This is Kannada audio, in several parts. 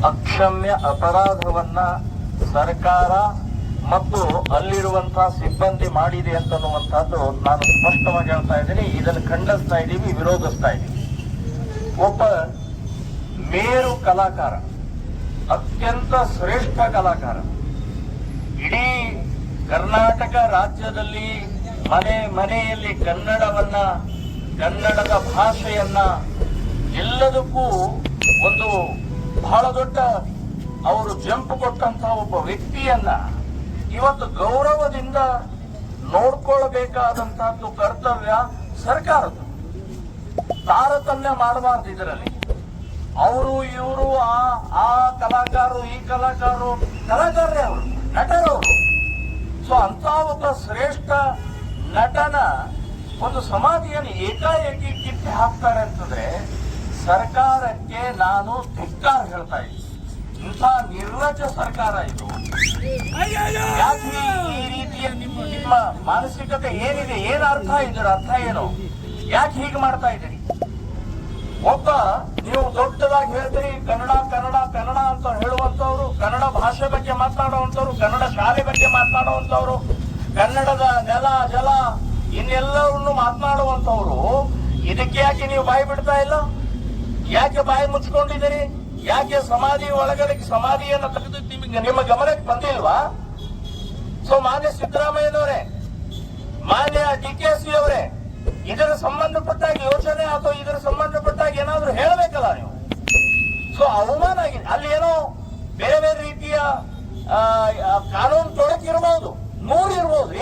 ಅಕ್ಷಮ್ಯ ಅಪರಾಧವನ್ನ ಸರ್ಕಾರ ಮತ್ತು ಅಲ್ಲಿರುವಂತಹ ಸಿಬ್ಬಂದಿ ಮಾಡಿದೆ ಅಂತನ್ನುವಂಥದ್ದು ನಾನು ಸ್ಪಷ್ಟವಾಗಿ ಹೇಳ್ತಾ ಇದ್ದೀನಿ. ಇದನ್ನು ಖಂಡಿಸ್ತಾ ಇದ್ದೀವಿ, ವಿರೋಧಿಸ್ತಾ ಇದ್ದೀವಿ. ಒಬ್ಬ ಮೇರು ಕಲಾಕಾರ, ಅತ್ಯಂತ ಶ್ರೇಷ್ಠ ಕಲಾಕಾರ, ಇಡೀ ಕರ್ನಾಟಕ ರಾಜ್ಯದಲ್ಲಿ ಮನೆಯಲ್ಲಿ ಕನ್ನಡದ ಭಾಷೆಯನ್ನ ಎಲ್ಲದಕ್ಕೂ ಒಂದು ಬಹಳ ದೊಡ್ಡ ಅವರು ಜಂಪ್ ಕೊಟ್ಟಂತಹ ಒಬ್ಬ ವ್ಯಕ್ತಿಯನ್ನ ಇವತ್ತು ಗೌರವದಿಂದ ನೋಡ್ಕೊಳ್ಬೇಕಾದಂತಹದ್ದು ಕರ್ತವ್ಯ ಸರ್ಕಾರದ್ದು. ತಾರತಮ್ಯ ಮಾಡಬಾರ್ದು ಇದರಲ್ಲಿ. ಅವರು ಇವರು ಆ ಕಲಾಕಾರರು ಈ ಕಲಾಕಾರರೇ ಅವರು, ನಟರವರು. ಸೊ ಅಂತ ಒಬ್ಬ ಶ್ರೇಷ್ಠ ನಟನ ಒಂದು ಸಮಾಧಿಯನ್ನು ಏಕಾಏಕಿ ಕಿತ್ತಿ ಹಾಕ್ತಾರೆ ಅಂತಂದ್ರೆ ಸರ್ಕಾರಕ್ಕೆ ನಾನು ಧಿಕ್ಕಾರ ಹೇಳ್ತಾ ಇದ್ದೀನಿ. ಇಂಥ ನಿರ್ಲಜ್ಜ ಸರ್ಕಾರ ಇದು. ಯಾಕೆ ಈ ರೀತಿಯ ನಿಮ್ಮ ಮಾನಸಿಕತೆ ಏನಿದೆ, ಏನ್ ಅರ್ಥ ಇದರ ಅರ್ಥ ಏನು? ಯಾಕೆ ಹೀಗೆ ಮಾಡ್ತಾ ಇದ್ದೀರಿ? ಒಬ್ಬ ನೀವು ದೊಡ್ಡದಾಗಿ ಹೇಳ್ತೀರಿ ಕನ್ನಡ ಕನ್ನಡ ಕನ್ನಡ ಅಂತ ಹೇಳುವಂತವ್ರು, ಕನ್ನಡ ಭಾಷೆ ಬಗ್ಗೆ ಮಾತನಾಡುವಂತವ್ರು, ಕನ್ನಡ ಶಾಲೆ ಬಗ್ಗೆ ಮಾತನಾಡುವಂತವ್ರು, ಕನ್ನಡದ ನೆಲ ಜಲ ಇನ್ನೆಲ್ಲವನ್ನು ಮಾತನಾಡುವಂತವ್ರು, ಇದಕ್ಕೆ ಯಾಕೆ ನೀವು ಬಾಯಿ ಬಿಡ್ತಾ ಇಲ್ಲ? ಯಾಕೆ ಬಾಯಿ ಮುಚ್ಕೊಂಡಿದ್ದೀರಿ? ಯಾಕೆ ಸಮಾಧಿ ಒಳಗಡೆ ಸಮಾಧಿಯನ್ನು ತೆಗೆದು ನಿಮ್ಮ ಗಮನಕ್ಕೆ ಬಂದಿಲ್ವಾ? ಸೊ ಮಾನ್ಯ ಸಿದ್ದರಾಮಯ್ಯನವರೇ, ಮಾನ್ಯ DKC ಅವರೇ, ಇದರ ಸಂಬಂಧಪಟ್ಟಾಗ ಯೋಚನೆ ಅಥವಾ ಇದರ ಸಂಬಂಧಪಟ್ಟಾಗ ಏನಾದ್ರೂ ಹೇಳಬೇಕಲ್ಲ ನೀವು. ಸೊ ಅವಮಾನ ಆಗಿದೆ. ಅಲ್ಲಿ ಏನೋ ಬೇರೆ ಬೇರೆ ರೀತಿಯ ಕಾನೂನು ತೊಡಕಿರಬಹುದು, 100 ಇರಬಹುದು.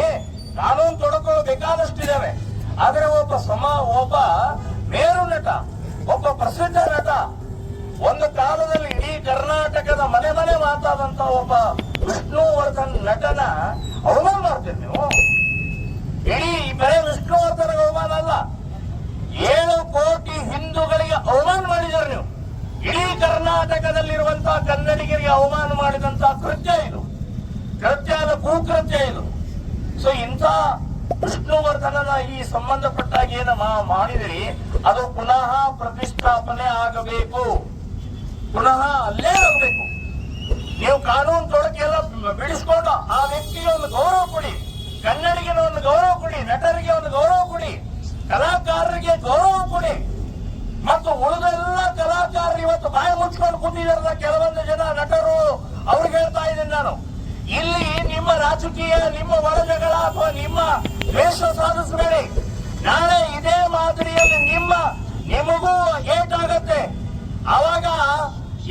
ಕಾನೂನು ತೊಡಕುಗಳು ಬೇಕಾದಷ್ಟಿದ್ದಾವೆ. ಆದರೆ ಒಬ್ಬ ಮೇರು ನಟ, ಒಬ್ಬ ಪ್ರಸಿದ್ಧ ನಟ, ಒಂದು ಕಾಲದಲ್ಲಿ ಇಡೀ ಕರ್ನಾಟಕದ ಮನೆ ಮಾತಾದಂತ ಒಬ್ಬ ವಿಷ್ಣುವರ್ಧನ್ ನಟನ ಅವಮಾನ ಮಾಡ್ತೀರಿ ನೀವು. ಇಡೀ ಬರೇ ವಿಷ್ಣುವರ್ಧನ ಅವಮಾನ ಅಲ್ಲ, 7 ಕೋಟಿ ಹಿಂದೂಗಳಿಗೆ ಅವಮಾನ ಮಾಡಿದ್ದಾರೆ ನೀವು. ಇಡೀ ಕರ್ನಾಟಕದಲ್ಲಿರುವಂತಹ ಕನ್ನಡಿಗರಿಗೆ ಅವಮಾನ ಮಾಡಿದಂತಹ ಕೃತ್ಯ ಇದು. ಕುಕೃತ್ಯ ಇದು. ಸೊ ಇಂಥ ವಿಷ್ಣುವರ್ಧನನ ಈ ಸಂಬಂಧಪಟ್ಟಾಗ ಏನು ಮಾಡಿದಿರಿ, ಅದು ಪುನಃ ಪ್ರತಿಷ್ಠಾಪನೆ ಆಗಬೇಕು, ಪುನಃ ಅಲ್ಲೇ ಆಗಬೇಕು. ನೀವು ಕಾನೂನು ತೊಡಕೆಲ್ಲ ಬಿಡಿಸ್ಕೊಂಡು ಆ ವ್ಯಕ್ತಿಗೆ ಒಂದು ಗೌರವ ಕೊಡಿ, ಕನ್ನಡಿಗನ ಒಂದು ಗೌರವ ಕೊಡಿ, ನಟರಿಗೆ ಒಂದು ಗೌರವ ಕೊಡಿ, ಕಲಾಕಾರರಿಗೆ ಗೌರವ ಕೊಡಿ. ಮತ್ತು ಉಳಿದೆಲ್ಲ ಕಲಾಕಾರರು ಇವತ್ತು ಬಾಯಿ ಮುಚ್ಕೊಂಡು ಕೂತಿದಾರಲ್ಲ ಕೆಲವೊಂದು ಜನ ನಟರು, ಅವ್ರಿಗೆ ಹೇಳ್ತಾ ಇದ್ದೀನಿ ನಾನು, ಇಲ್ಲಿ ನಿಮ್ಮ ರಾಜಕೀಯ, ನಿಮ್ಮ ಒಳಜಗಳ ಅಥವಾ ನಿಮ್ಮ ದ್ವೇಷ ಸಾಧಿಸಬೇಡಿ. ನಾಳೆ ಇದೇ ಮಾದರಿಯಲ್ಲಿ ನಿಮಗೂ ಏಟಾಗತ್ತೆ. ಆವಾಗ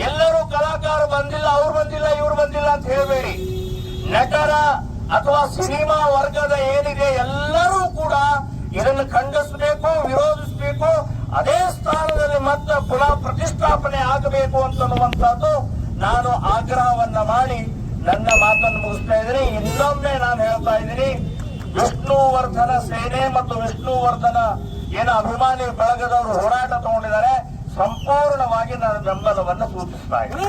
ಎಲ್ಲರೂ ಕಲಾಕಾರ ಬಂದಿಲ್ಲ, ಅವ್ರು ಬಂದಿಲ್ಲ, ಇವ್ರು ಬಂದಿಲ್ಲ ಅಂತ ಹೇಳಬೇಡಿ. ನಟರ ಅಥವಾ ಸಿನಿಮಾ ವರ್ಗದ ಏನಿದೆ ಎಲ್ಲರೂ ಕೂಡ ಇದನ್ನು ಖಂಡಿಸಬೇಕು, ವಿರೋಧಿಸಬೇಕು. ಅದೇ ಸ್ಥಾನದಲ್ಲಿ ಮತ್ತೆ ಪುನಃ ಪ್ರತಿಷ್ಠಾಪನೆ ಆಗಬೇಕು ಅಂತನ್ನುವಂಥದ್ದು ನಾನು ಆಗ್ರಹವನ್ನ ಮಾಡಿ ನನ್ನ ಮಾತನ್ನು ಮುಗಿಸ್ತಾ ಇದ್ದೀನಿ. ಇನ್ನೊಮ್ಮೆ ನಾನು ಹೇಳ್ತಾ ಇದ್ದೀನಿ, ವಿಷ್ಣುವರ್ಧನ ಸೇನೆ ಮತ್ತು ವಿಷ್ಣುವರ್ಧನ ಏನು ಅಭಿಮಾನಿ ಬಳಗದವರು ಹೋರಾಟ ತಗೊಂಡಿದ್ದಾರೆ, ಸಂಪೂರ್ಣವಾಗಿ ನಾನು ಬೆಂಬಲವನ್ನು ಸೂಚಿಸ್ತಾ ಇದ್ದೀನಿ.